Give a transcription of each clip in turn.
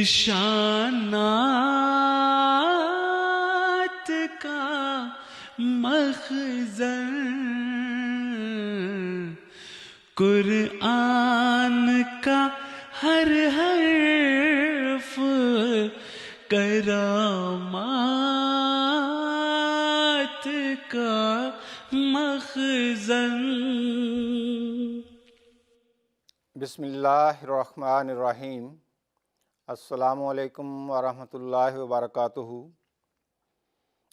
نشانات کا مخزن قرآن کا ہر حرف کرامات کا مخزن۔ بسم اللہ الرحمن الرحیم۔ السلام علیکم ورحمۃ اللہ وبرکاتہ۔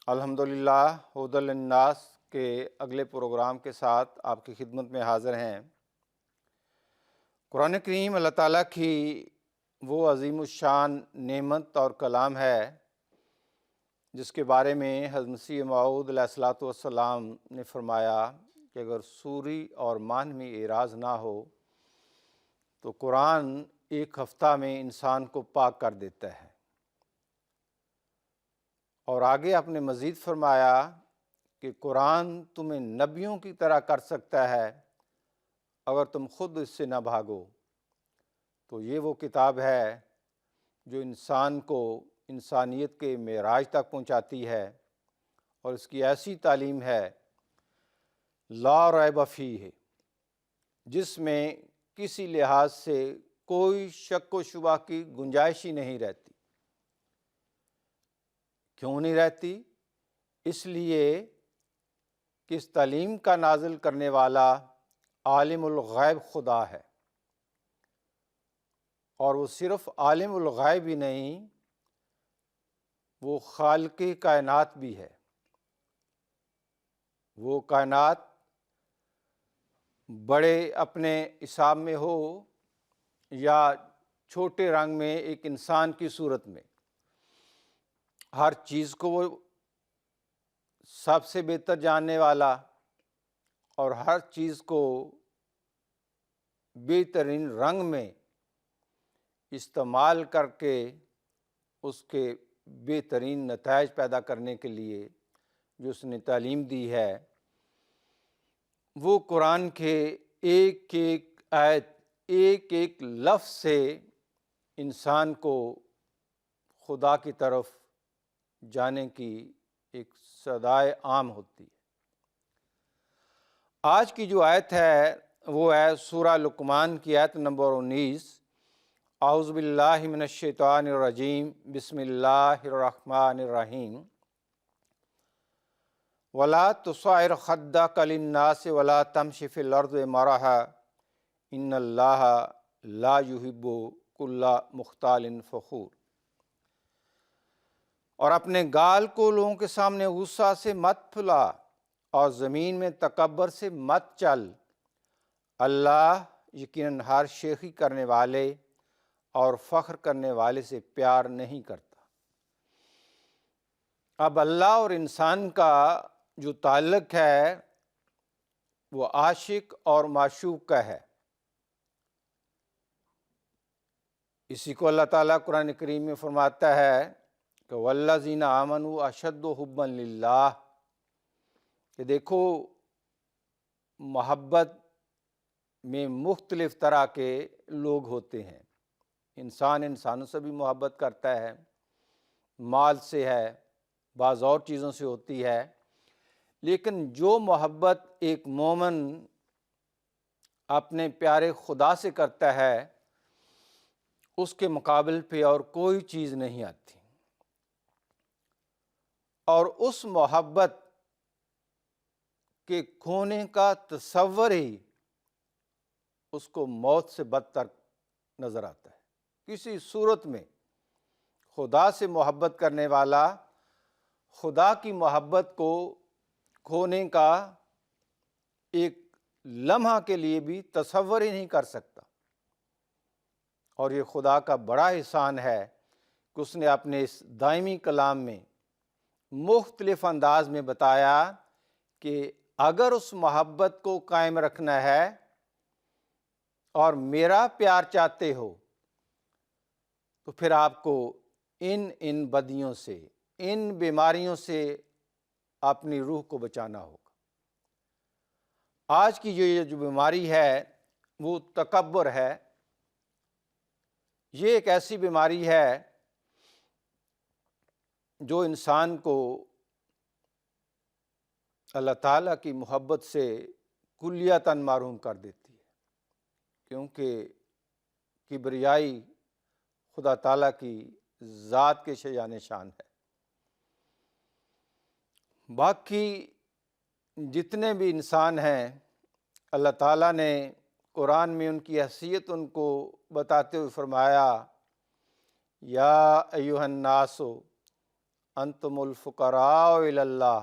الحمدللہ ہدی للناس کے اگلے پروگرام کے ساتھ آپ کی خدمت میں حاضر ہیں۔ قرآن کریم اللہ تعالیٰ کی وہ عظیم الشان نعمت اور کلام ہے جس کے بارے میں حضرت مسیح موعود علیہ الصلوۃ والسلام نے فرمایا کہ اگر سوری اور معنوی اعراض نہ ہو تو قرآن ایک ہفتہ میں انسان کو پاک کر دیتا ہے۔ اور آگے آپ نے مزید فرمایا کہ قرآن تمہیں نبیوں کی طرح کر سکتا ہے اگر تم خود اس سے نہ بھاگو۔ تو یہ وہ کتاب ہے جو انسان کو انسانیت کے معراج تک پہنچاتی ہے، اور اس کی ایسی تعلیم ہے لا ریب فیہ، جس میں کسی لحاظ سے کوئی شک و شبہ کی گنجائش ہی نہیں رہتی۔ کیوں نہیں رہتی؟ اس لیے کہ اس تعلیم کا نازل کرنے والا عالم الغیب خدا ہے، اور وہ صرف عالم الغیب ہی نہیں، وہ خالق کائنات بھی ہے۔ وہ کائنات بڑے اپنے حساب میں ہو یا چھوٹے رنگ میں ایک انسان کی صورت میں، ہر چیز کو وہ سب سے بہتر جاننے والا اور ہر چیز کو بہترین رنگ میں استعمال کر کے اس کے بہترین نتائج پیدا کرنے کے لیے جو اس نے تعلیم دی ہے، وہ قرآن کے ایک ایک آیت، ایک ایک لفظ سے انسان کو خدا کی طرف جانے کی ایک صدائے عام ہوتی ہے۔ آج کی جو آیت ہے وہ ہے سورہ لقمان کی آیت نمبر 19۔ اعوذ باللہ من الشیطان الرجیم، بسم اللہ الرحمن الرحیم۔ وَلَا تُصَعِّرْ خَدَّكَ لِلنَّاسِ وَلَا تَمْشِ فِي الْأَرْضِ مَرَحًا إِنَّ اللَّهَ لَا يُحِبُّ كُلَّ مُخْتَالٍ فَخُورٍ۔ اور اپنے گال کو لوگوں کے سامنے غصہ سے مت پھلا اور زمین میں تکبر سے مت چل، اللہ یقیناً ہر شیخی کرنے والے اور فخر کرنے والے سے پیار نہیں کرتا۔ اب اللہ اور انسان کا جو تعلق ہے وہ عاشق اور معشوق کا ہے۔ اسی کو اللہ تعالیٰ قرآن کریم میں فرماتا ہے کہ وَالَّذِينَ آمَنُوا أَشَدُّ حُبًّا لِلَّهِ، کہ دیکھو محبت میں مختلف طرح کے لوگ ہوتے ہیں۔ انسان انسانوں سے بھی محبت کرتا ہے، مال سے ہے، بعض اور چیزوں سے ہوتی ہے، لیکن جو محبت ایک مومن اپنے پیارے خدا سے کرتا ہے اس کے مقابل پہ اور کوئی چیز نہیں آتی۔ اور اس محبت کے کھونے کا تصور ہی اس کو موت سے بدتر نظر آتا ہے۔ کسی صورت میں خدا سے محبت کرنے والا خدا کی محبت کو کھونے کا ایک لمحہ کے لیے بھی تصور ہی نہیں کر سکتا۔ اور یہ خدا کا بڑا احسان ہے کہ اس نے اپنے اس دائمی کلام میں مختلف انداز میں بتایا کہ اگر اس محبت کو قائم رکھنا ہے اور میرا پیار چاہتے ہو تو پھر آپ کو ان بدیوں سے، ان بیماریوں سے اپنی روح کو بچانا ہوگا۔ آج کی یہ جو بیماری ہے وہ تکبر ہے، یہ ایک ایسی بیماری ہے جو انسان کو اللہ تعالیٰ کی محبت سے کلیتاً محروم کر دیتی ہے، کیونکہ کبریائی خدا تعالیٰ کی ذات کے شایان شان ہے۔ باقی جتنے بھی انسان ہیں، اللہ تعالیٰ نے قرآن میں ان کی حیثیت ان کو بتاتے ہوئے فرمایا، یا ایھا الناس انتم الفقراء الی اللہ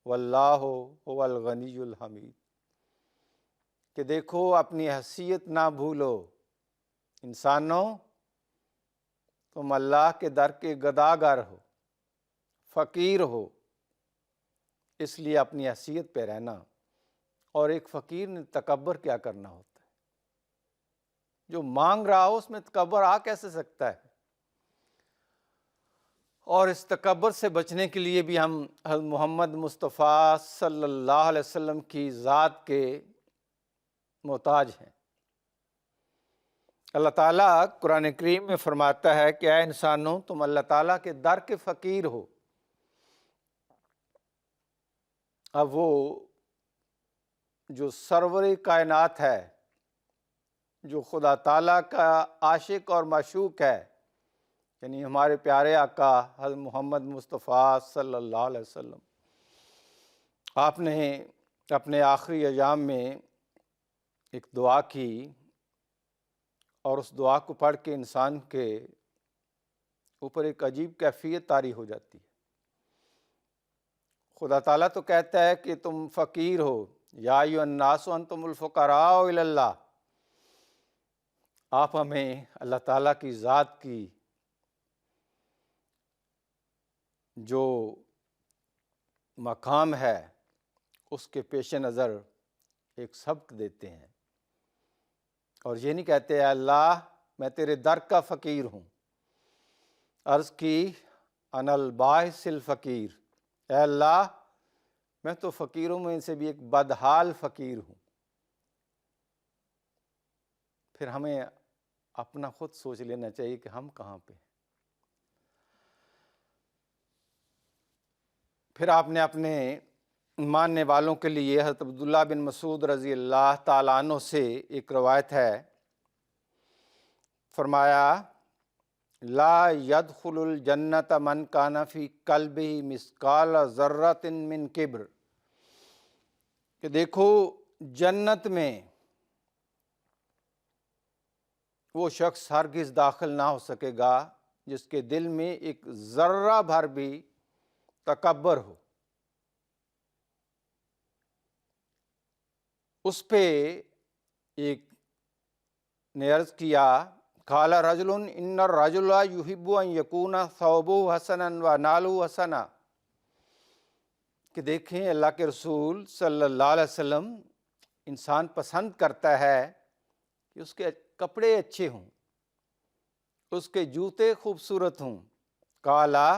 واللہ هو الغنی الحمید، کہ دیکھو اپنی حیثیت نہ بھولو، انسانوں تم اللہ کے در کے گداگر ہو، فقیر ہو، اس لیے اپنی حیثیت پہ رہنا۔ اور ایک فقیر نے تکبر کیا کرنا ہوتا ہے؟ جو مانگ رہا ہو اس میں تکبر آ کیسے سکتا ہے؟ اور اس تکبر سے بچنے کے لیے بھی ہم حضرت محمد مصطفیٰ صلی اللہ علیہ وسلم کی ذات کے محتاج ہیں۔ اللہ تعالیٰ قرآن کریم میں فرماتا ہے کہ اے انسانوں تم اللہ تعالیٰ کے در کے فقیر ہو۔ اب وہ جو سرور کائنات ہے، جو خدا تعالیٰ کا عاشق اور معشوق ہے، یعنی ہمارے پیارے آقا حضرت محمد مصطفیٰ صلی اللہ علیہ وسلم، آپ نے اپنے آخری ایام میں ایک دعا کی، اور اس دعا کو پڑھ کے انسان کے اوپر ایک عجیب کیفیت طاری ہو جاتی ہے۔ خدا تعالیٰ تو کہتا ہے کہ تم فقیر ہو، یا ایھا الناس انتم الفقراء الی اللہ، آپ ہمیں اللہ تعالیٰ کی ذات کی جو مقام ہے اس کے پیش نظر ایک سبق دیتے ہیں، اور یہ نہیں کہتے اے اللہ میں تیرے در کا فقیر ہوں۔ عرض کی انا الباعث الفقیر، اے اللہ میں تو فقیروں میں سے بھی ایک بدحال فقیر ہوں۔ پھر ہمیں اپنا خود سوچ لینا چاہیے کہ ہم کہاں پہ ہیں۔ پھر آپ نے اپنے ماننے والوں کے لیے حضرت عبداللہ بن مسعود رضی اللہ تعالیٰ عنہ سے ایک روایت ہے، فرمایا لا يدخل الجنت من کان فی قلبہ مثقال ذرۃ من کبر، کہ دیکھو جنت میں وہ شخص ہرگز داخل نہ ہو سکے گا جس کے دل میں ایک ذرہ بھر بھی تکبر ہو۔ اس پہ ایک نے عرض کیا، قال رجل ان الرجل یحب ان یکون ثوبہ حسنا ونعلہ حسنا، کہ دیکھیں اللہ کے رسول صلی اللہ علیہ وسلم، انسان پسند کرتا ہے کہ اس کے کپڑے اچھے ہوں، اس کے جوتے خوبصورت ہوں۔ قالا،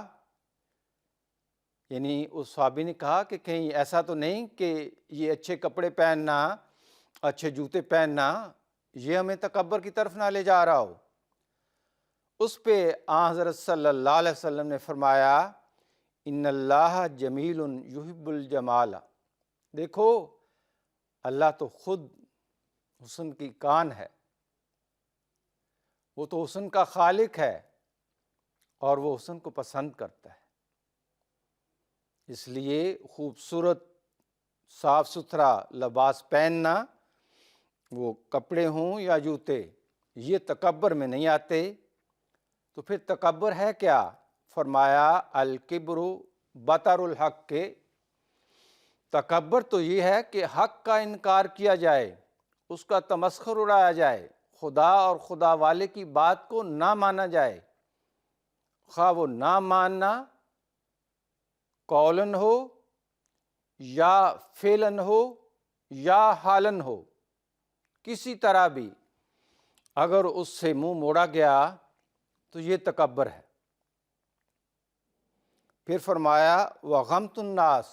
یعنی اس صحابی نے کہا کہ کہیں ایسا تو نہیں کہ یہ اچھے کپڑے پہننا، اچھے جوتے پہننا یہ ہمیں تکبر کی طرف نہ لے جا رہا ہو؟ اس پہ آن حضرت صلی اللہ علیہ وسلم نے فرمایا ان اللہ جمیل یحب الجمال، دیکھو اللہ تو خود حسن کی کان ہے، وہ تو حسن کا خالق ہے اور وہ حسن کو پسند کرتا ہے۔ اس لیے خوبصورت صاف ستھرا لباس پہننا، وہ کپڑے ہوں یا جوتے، یہ تکبر میں نہیں آتے۔ تو پھر تکبر ہے کیا؟ فرمایا الکبر بطر الحق، کے تکبر تو یہ ہے کہ حق کا انکار کیا جائے، اس کا تمسخر اڑایا جائے، خدا اور خدا والے کی بات کو نہ مانا جائے، خواہ وہ نہ ماننا قولن ہو یا فعلن ہو یا حالن ہو، کسی طرح بھی اگر اس سے منہ موڑا گیا تو یہ تکبر ہے۔ پھر فرمایا وغمت الناس،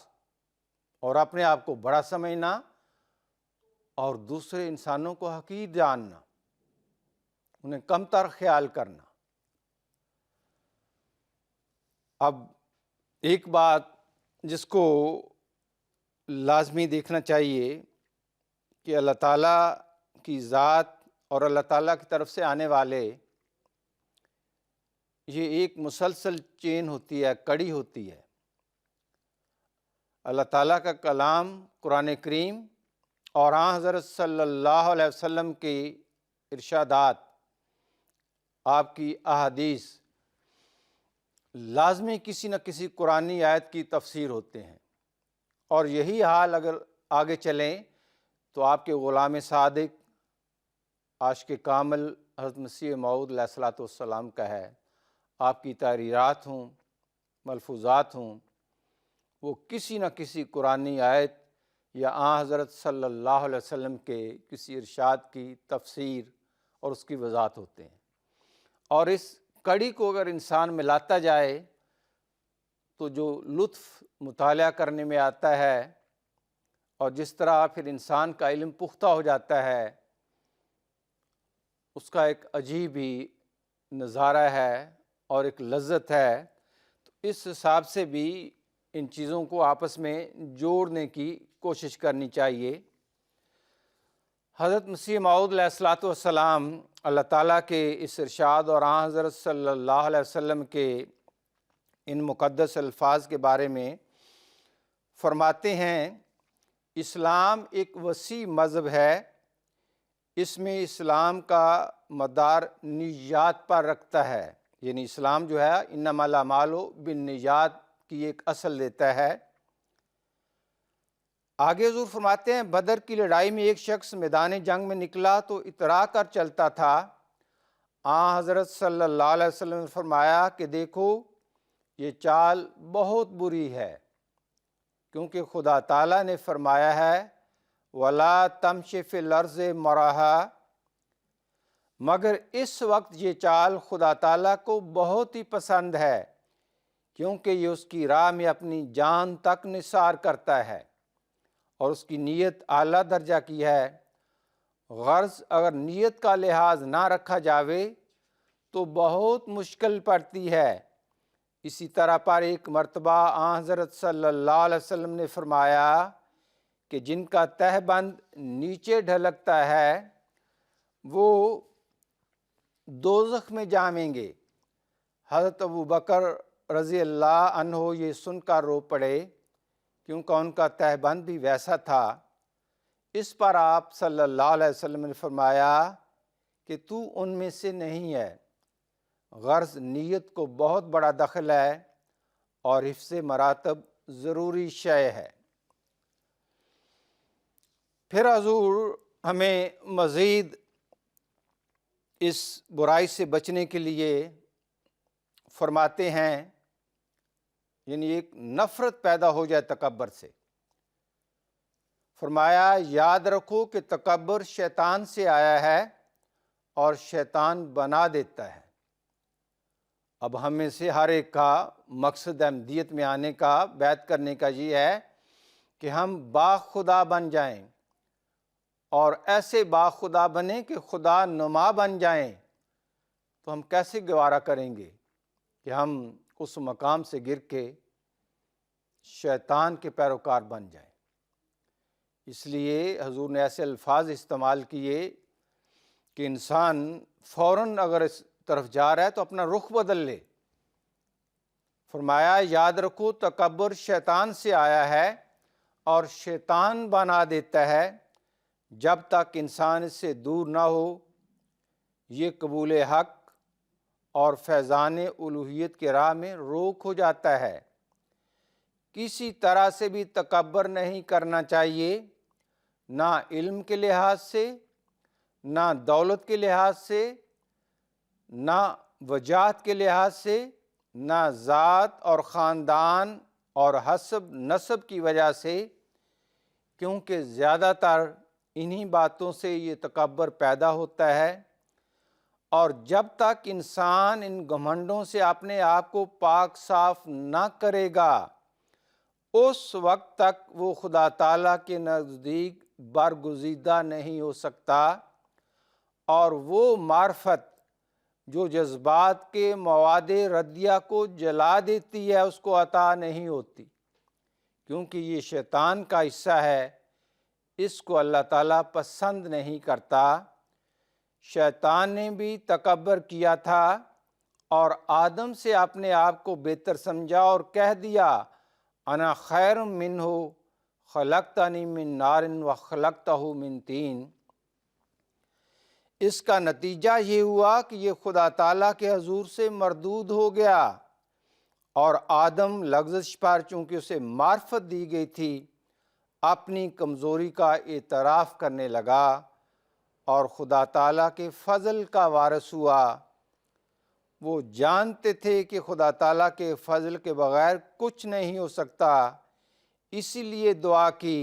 اور اپنے آپ کو بڑا سمجھنا اور دوسرے انسانوں کو حقیر جاننا، انہیں کم تر خیال کرنا۔ اب ایک بات جس کو لازمی دیکھنا چاہیے کہ اللہ تعالیٰ کی ذات اور اللہ تعالیٰ کی طرف سے آنے والے یہ ایک مسلسل چین ہوتی ہے، کڑی ہوتی ہے۔ اللہ تعالیٰ کا کلام قرآن کریم اور آن حضرت صلی اللہ علیہ وسلم کے ارشادات، آپ کی احادیث لازمی کسی نہ کسی قرآنی آیت کی تفسیر ہوتے ہیں، اور یہی حال اگر آگے چلیں تو آپ کے غلام صادق عاشق کامل حضرت مسیح موعود علیہ الصلوۃ والسلام کا ہے۔ آپ کی تحریرات ہوں، ملفوظات ہوں، وہ کسی نہ کسی قرآنی آیت یا آن حضرت صلی اللہ علیہ وسلم کے کسی ارشاد کی تفسیر اور اس کی وضاحت ہوتے ہیں۔ اور اس کڑی کو اگر انسان ملاتا جائے تو جو لطف مطالعہ کرنے میں آتا ہے اور جس طرح پھر انسان کا علم پختہ ہو جاتا ہے، اس کا ایک عجیب ہی نظارہ ہے اور ایک لذت ہے۔ تو اس حساب سے بھی ان چیزوں کو آپس میں جوڑنے کی کوشش کرنی چاہیے۔ حضرت مسیح موعود علیہ الصلوۃ والسلام اللہ تعالیٰ کے اس ارشاد اور آن حضرت صلی اللہ علیہ وسلم کے ان مقدس الفاظ کے بارے میں فرماتے ہیں، اسلام ایک وسیع مذہب ہے، اس میں اسلام کا مدار نیات پر رکھتا ہے، یعنی اسلام جو ہے انما الاعمال بالنیات کی ایک اصل دیتا ہے۔ آگے حضور فرماتے ہیں، بدر کی لڑائی میں ایک شخص میدان جنگ میں نکلا تو اترا کر چلتا تھا۔ آن حضرت صلی اللہ علیہ وسلم نے فرمایا کہ دیکھو یہ چال بہت بری ہے، کیونکہ خدا تعالیٰ نے فرمایا ہے وَلَا تَمْشِ فِي الْأَرْضِ مَرَحًا، مگر اس وقت یہ چال خدا تعالیٰ کو بہت ہی پسند ہے، کیونکہ یہ اس کی راہ میں اپنی جان تک نثار کرتا ہے اور اس کی نیت اعلیٰ درجہ کی ہے۔ غرض اگر نیت کا لحاظ نہ رکھا جاوے تو بہت مشکل پڑتی ہے۔ اسی طرح پر ایک مرتبہ آن حضرت صلی اللہ علیہ وسلم نے فرمایا کہ جن کا تہ بند نیچے ڈھلکتا ہے وہ دوزخ میں جائیں گے۔ حضرت ابو بکر رضی اللہ عنہ یہ سن کر رو پڑے، کیونکہ ان کا تہ بند بھی ویسا تھا۔ اس پر آپ صلی اللہ علیہ وسلم نے فرمایا کہ تو ان میں سے نہیں ہے۔ غرض نیت کو بہت بڑا دخل ہے اور حفظ مراتب ضروری شے ہے۔ پھر حضور ہمیں مزید اس برائی سے بچنے کے لیے فرماتے ہیں، یعنی ایک نفرت پیدا ہو جائے تکبر سے۔ فرمایا یاد رکھو کہ تکبر شیطان سے آیا ہے اور شیطان بنا دیتا ہے۔ اب ہم میں سے ہر ایک کا مقصد احمدیت میں آنے کا، بیعت کرنے کا یہ ہے کہ ہم باخدا بن جائیں، اور ایسے باخدا بنیں کہ خدا نما بن جائیں۔ تو ہم کیسے گوارا کریں گے کہ ہم اس مقام سے گر کے شیطان کے پیروکار بن جائیں؟ اس لیے حضور نے ایسے الفاظ استعمال کیے کہ انسان فوراً اگر اس طرف جا رہا ہے تو اپنا رخ بدل لے۔ فرمایا یاد رکھو تکبر شیطان سے آیا ہے اور شیطان بنا دیتا ہے، جب تک انسان اس سے دور نہ ہو یہ قبول حق اور فیضان الوہیت کے راہ میں روک ہو جاتا ہے۔ کسی طرح سے بھی تکبر نہیں کرنا چاہیے، نہ علم کے لحاظ سے، نہ دولت کے لحاظ سے، نہ وجاہت کے لحاظ سے، نہ ذات اور خاندان اور حسب نسب کی وجہ سے، کیونکہ زیادہ تر انہی باتوں سے یہ تکبر پیدا ہوتا ہے۔ اور جب تک انسان ان گھمنڈوں سے اپنے آپ کو پاک صاف نہ کرے گا، اس وقت تک وہ خدا تعالیٰ کے نزدیک برگزیدہ نہیں ہو سکتا، اور وہ معرفت جو جذبات کے مواد ردیہ کو جلا دیتی ہے اس کو عطا نہیں ہوتی، کیونکہ یہ شیطان کا حصہ ہے، اس کو اللہ تعالیٰ پسند نہیں کرتا۔ شیطان نے بھی تکبر کیا تھا اور آدم سے اپنے آپ کو بہتر سمجھا اور کہہ دیا انا خیر منہ خلقتنی من نار وخلقتہ من طین۔ اس کا نتیجہ یہ ہوا کہ یہ خدا تعالیٰ کے حضور سے مردود ہو گیا، اور آدم لغزش پر چونکہ اسے معرفت دی گئی تھی اپنی کمزوری کا اعتراف کرنے لگا اور خدا تعالیٰ کے فضل کا وارث ہوا۔ وہ جانتے تھے کہ خدا تعالیٰ کے فضل کے بغیر کچھ نہیں ہو سکتا، اسی لیے دعا کی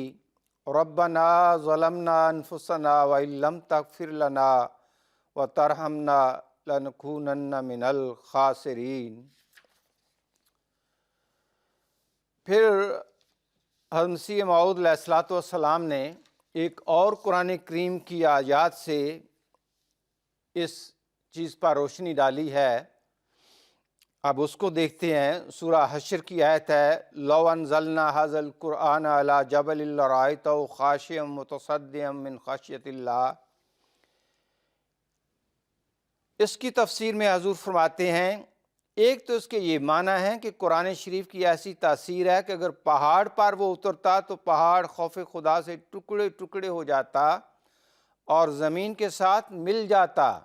ربنا ظلمنا انفسنا وان لم تغفر لنا وترحمنا لنکونن من الخاسرین۔ پھر حضرت مسیح موعود علیہ السلام نے ایک اور قرآن کریم کی آیات سے اس چیز پر روشنی ڈالی ہے۔ اب اس کو دیکھتے ہیں۔ سورہ حشر کی آیت ہے لو انزلنا ھذا القرآن علی جبل لرأیتہ خاشعا متصدعا من خشیۃ اللہ۔ اس کی تفسیر میں حضور فرماتے ہیں ایک تو اس کے یہ معنی ہے کہ قرآن شریف کی ایسی تاثیر ہے کہ اگر پہاڑ پر وہ اترتا تو پہاڑ خوف خدا سے ٹکڑے ٹکڑے ہو جاتا اور زمین کے ساتھ مل جاتا۔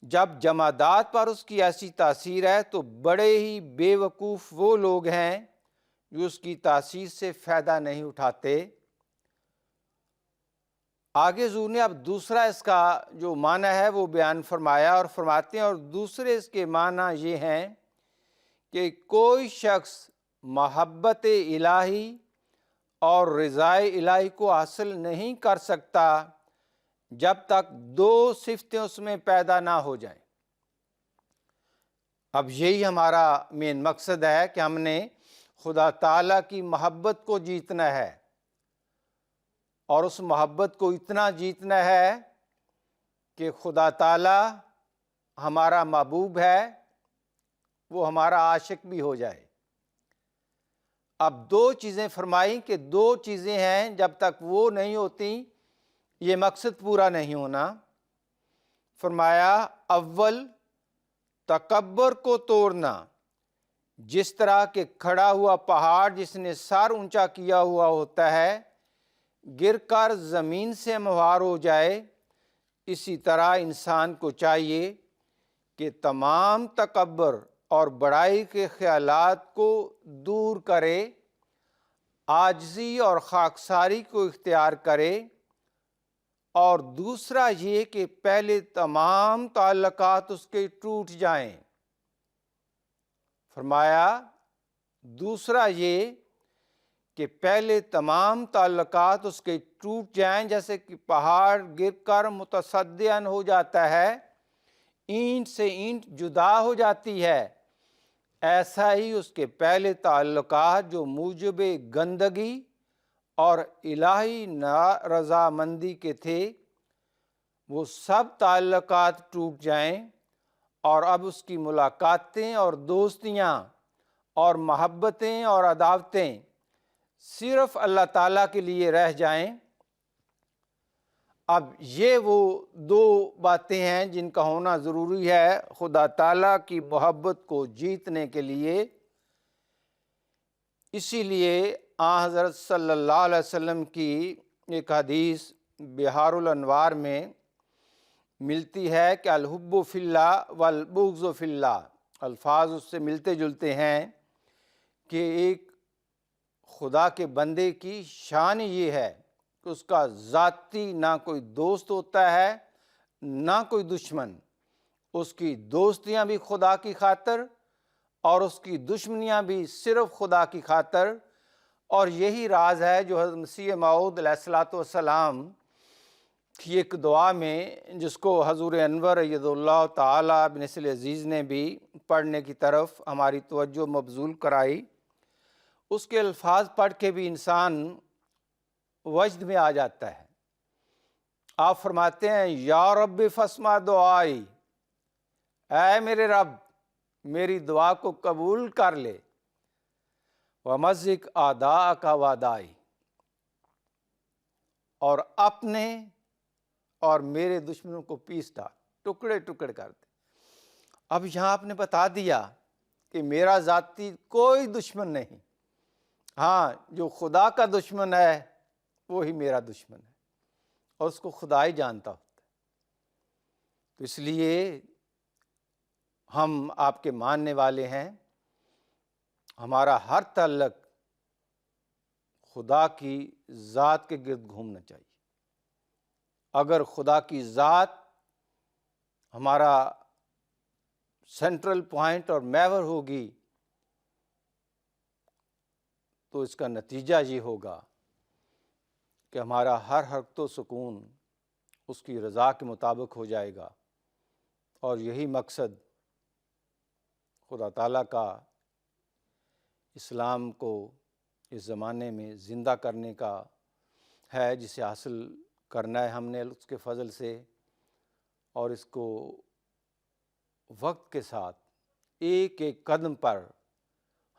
جب جمادات پر اس کی ایسی تاثیر ہے تو بڑے ہی بے وقوف وہ لوگ ہیں جو اس کی تاثیر سے فائدہ نہیں اٹھاتے۔ آگے حضور نے اب دوسرا اس کا جو معنی ہے وہ بیان فرمایا اور فرماتے ہیں اور دوسرے اس کے معنی یہ ہیں کہ کوئی شخص محبت الہی اور رضائے الہی کو حاصل نہیں کر سکتا جب تک دو صفتیں اس میں پیدا نہ ہو جائیں۔ اب یہی ہمارا مین مقصد ہے کہ ہم نے خدا تعالیٰ کی محبت کو جیتنا ہے، اور اس محبت کو اتنا جیتنا ہے کہ خدا تعالیٰ ہمارا محبوب ہے، وہ ہمارا عاشق بھی ہو جائے۔ اب دو چیزیں فرمائی کہ دو چیزیں ہیں، جب تک وہ نہیں ہوتی یہ مقصد پورا نہیں ہونا۔ فرمایا اول تکبر کو توڑنا، جس طرح کہ کھڑا ہوا پہاڑ جس نے سر اونچا کیا ہوا ہوتا ہے گر کر زمین سے ہموار ہو جائے، اسی طرح انسان کو چاہیے کہ تمام تکبر اور بڑائی کے خیالات کو دور کرے، عاجزی اور خاکساری کو اختیار کرے، اور دوسرا یہ کہ پہلے تمام تعلقات اس کے ٹوٹ جائیں۔ فرمایا دوسرا یہ کہ پہلے تمام تعلقات اس کے ٹوٹ جائیں، جیسے کہ پہاڑ گر کر متصدعاً ہو جاتا ہے، اینٹ سے اینٹ جدا ہو جاتی ہے، ایسا ہی اس کے پہلے تعلقات جو موجب گندگی اور الہی نارضامندی کے تھے وہ سب تعلقات ٹوٹ جائیں، اور اب اس کی ملاقاتیں اور دوستیاں اور محبتیں اور عداوتیں صرف اللہ تعالیٰ کے لیے رہ جائیں۔ اب یہ وہ دو باتیں ہیں جن کا ہونا ضروری ہے خدا تعالیٰ کی محبت کو جیتنے کے لیے۔ اسی لیے آن حضرت صلی اللہ علیہ وسلم کی ایک حدیث بحار الانوار میں ملتی ہے کہ الحب فی اللہ والبغض فی اللہ، الفاظ اس سے ملتے جلتے ہیں کہ ایک خدا کے بندے کی شان یہ ہے کہ اس کا ذاتی نہ کوئی دوست ہوتا ہے نہ کوئی دشمن، اس کی دوستیاں بھی خدا کی خاطر اور اس کی دشمنیاں بھی صرف خدا کی خاطر۔ اور یہی راز ہے جو حضرت مسیح موعود علیہ السلام کی ایک دعا میں، جس کو حضور انور ایدہ اللہ تعالیٰ بن نصر عزیز نے بھی پڑھنے کی طرف ہماری توجہ مبذول کرائی، اس کے الفاظ پڑھ کے بھی انسان وجد میں آ جاتا ہے۔ آپ فرماتے ہیں یا رب فاسمع دعائی، اے میرے رب میری دعا کو قبول کر لے، وَمَزِّقْ أَعْدَاءَكَ وَأَعْدَائِي، اور اپنے اور میرے دشمنوں کو پیس ڈال، ٹکڑے ٹکڑے کر دے۔ اب یہاں آپ نے بتا دیا کہ میرا ذاتی کوئی دشمن نہیں، ہاں جو خدا کا دشمن ہے وہی میرا دشمن ہے، اور اس کو خدا ہی جانتا ہوتا ہے۔ تو اس لیے ہم آپ کے ماننے والے ہیں، ہمارا ہر تعلق خدا کی ذات کے گرد گھومنا چاہیے۔ اگر خدا کی ذات ہمارا سینٹرل پوائنٹ اور محور ہوگی تو اس کا نتیجہ یہ ہوگا کہ ہمارا ہر حرکت و سکون اس کی رضا کے مطابق ہو جائے گا، اور یہی مقصد خدا تعالیٰ کا اسلام کو اس زمانے میں زندہ کرنے کا ہے، جسے حاصل کرنا ہے ہم نے اس کے فضل سے، اور اس کو وقت کے ساتھ ایک ایک قدم پر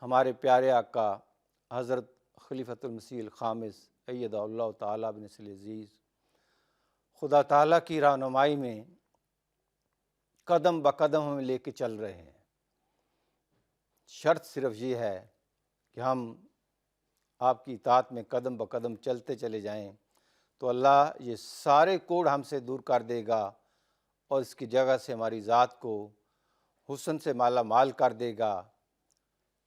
ہمارے پیارے آقا حضرت خلیفۃ المسیح الخامس ایدہ اللہ تعالیٰ بنصر العزیز خدا تعالیٰ کی رہنمائی میں قدم بقدم ہمیں لے کے چل رہے ہیں۔ شرط صرف یہ ہے کہ ہم آپ کی اطاعت میں قدم بقدم چلتے چلے جائیں، تو اللہ یہ سارے کوڑ ہم سے دور کر دے گا، اور اس کی جگہ سے ہماری ذات کو حسن سے مالا مال کر دے گا،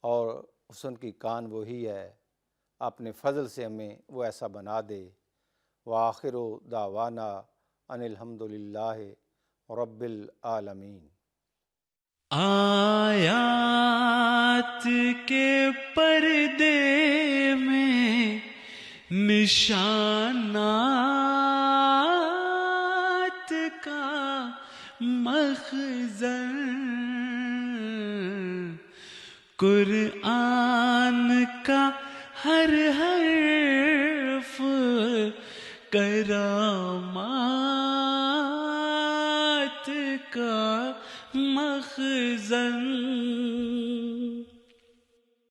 اور حسن کی کان وہی ہے، اپنے فضل سے ہمیں وہ ایسا بنا دے۔ وآخر دعوانا ان الحمد للہ رب العالمین۔ آیات کے پردے میں نشانات کا مخزن، قرآن کا ہر حرف کرامات کا مخزن۔